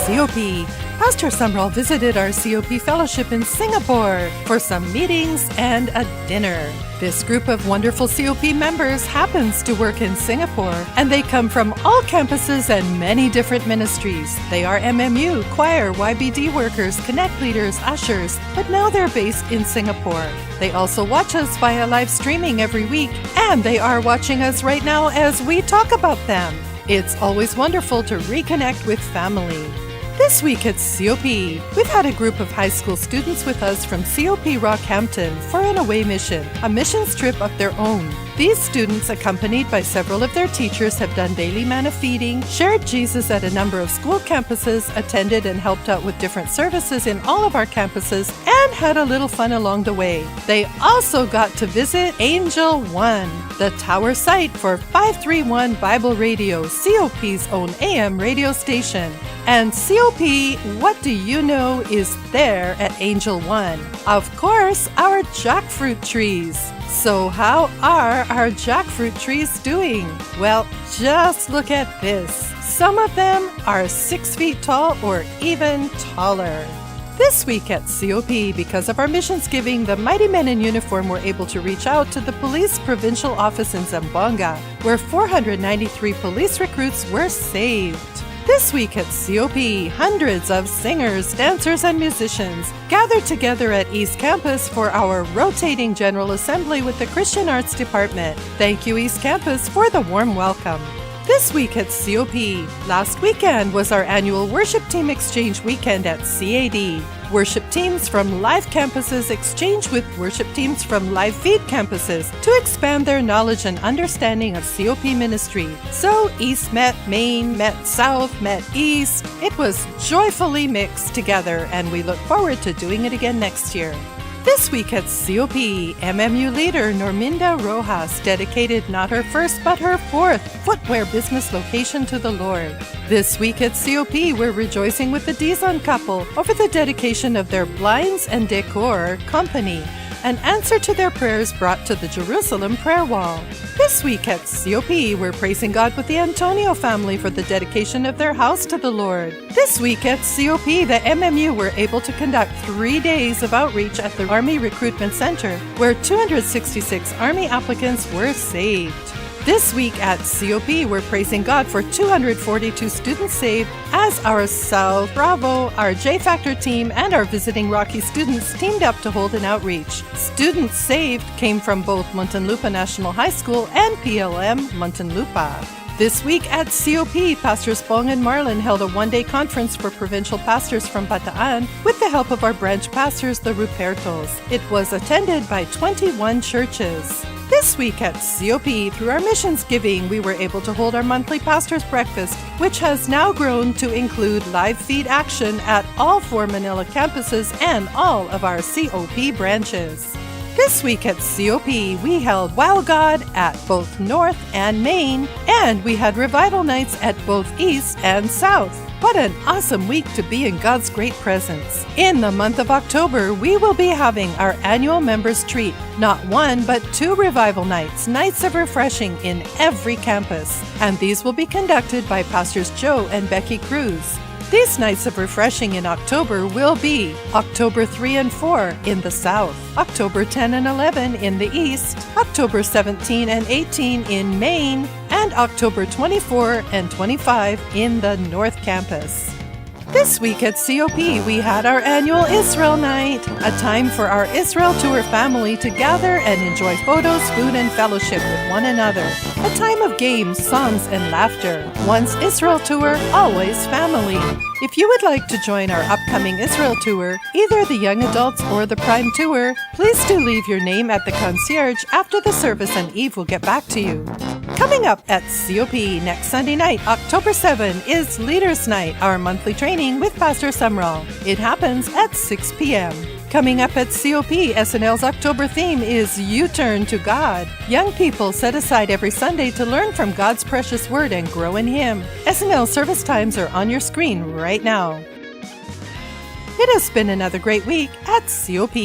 COP. Pastor Sumrall visited our COP fellowship in Singapore for some meetings and a dinner. This group of wonderful COP members happens to work in Singapore, and they come from all campuses and many different ministries. They are MMU, choir, YBD workers, Connect leaders, ushers, but now they're based in Singapore. They also watch us via live streaming every week, and they are watching us right now as we talk about them. It's always wonderful to reconnect with family. This week at COP, we've had a group of high school students with us from COP Rockhampton for an away mission, a missions trip of their own. These students, accompanied by several of their teachers, have done daily manna feeding, shared Jesus at a number of school campuses, attended and helped out with different services in all of our campuses, and had a little fun along the way. They also got to visit Angel One, the tower site for 531 Bible Radio, COP's own AM radio station. And COP, what do you know is there at Angel One? Of course, our jackfruit trees. So how are our jackfruit trees doing? Well, just look at this. Some of them are 6 feet tall or even taller. This week at COP, because of our missions giving, the mighty men in uniform were able to reach out to the police provincial office in Zamboanga, where 493 police recruits were saved. This week at COP, hundreds of singers, dancers, and musicians gathered together at East Campus for our rotating General Assembly with the Christian Arts Department. Thank you, East Campus, for the warm welcome. This week at COP, last weekend was our annual Worship Team Exchange Weekend at CAD. Worship teams from live campuses exchange with worship teams from live feed campuses to expand their knowledge and understanding of COP ministry. So East met Main, met South, met East. It was joyfully mixed together, and we look forward to doing it again next year. This week at COP, MMU leader Norminda Rojas dedicated not her first but her fourth footwear business location to the Lord. This week at COP, we're rejoicing with the Dizon couple over the dedication of their blinds and decor company, an answer to their prayers brought to the Jerusalem prayer wall. This week at COP, we're praising God with the Antonio family for the dedication of their house to the Lord. This week at COP, the MMU were able to conduct 3 days of outreach at the Army Recruitment Center, where 266 Army applicants were saved. This week at COP, we're praising God for 242 students saved as our South Bravo, our J-Factor team, and our visiting Rocky students teamed up to hold an outreach. Students saved came from both Muntinlupa National High School and PLM Muntinlupa. This week at COP, Pastors Bong and Marlon held a one-day conference for provincial pastors from Bataan with the help of our branch pastors, the Rupertos. It was attended by 21 churches. This week at COP, through our missions giving, we were able to hold our monthly pastors' breakfast, which has now grown to include live feed action at all 4 Manila campuses and all of our COP branches. This week at COP, we held Wow God at both North and Main, and we had revival nights at both East and South. What an awesome week to be in God's great presence. In the month of October, we will be having our annual members treat, not 1 but 2 revival nights, nights of refreshing in every campus. And these will be conducted by Pastors Joe and Becky Cruz. These nights of refreshing in October will be October 3 and 4 in the South, October 10 and 11 in the East, October 17 and 18 in Maine, and October 24 and 25 in the North Campus. This week at COP, we had our annual Israel Night, a time for our Israel Tour family to gather and enjoy photos, food, and fellowship with one another. A time of games, songs, and laughter. Once Israel Tour, always family. If you would like to join our upcoming Israel Tour, either the Young Adults or the Prime Tour, please do leave your name at the concierge after the service and Eve will get back to you. Coming up at COP next Sunday night, October 7, is Leaders Night, our monthly training with Pastor Sumrall. It happens at 6 p.m. Coming up at COP, SNL's October theme is You Turn to God. Young people set aside every Sunday to learn from God's precious word and grow in Him. SNL service times are on your screen right now. It has been another great week at COP.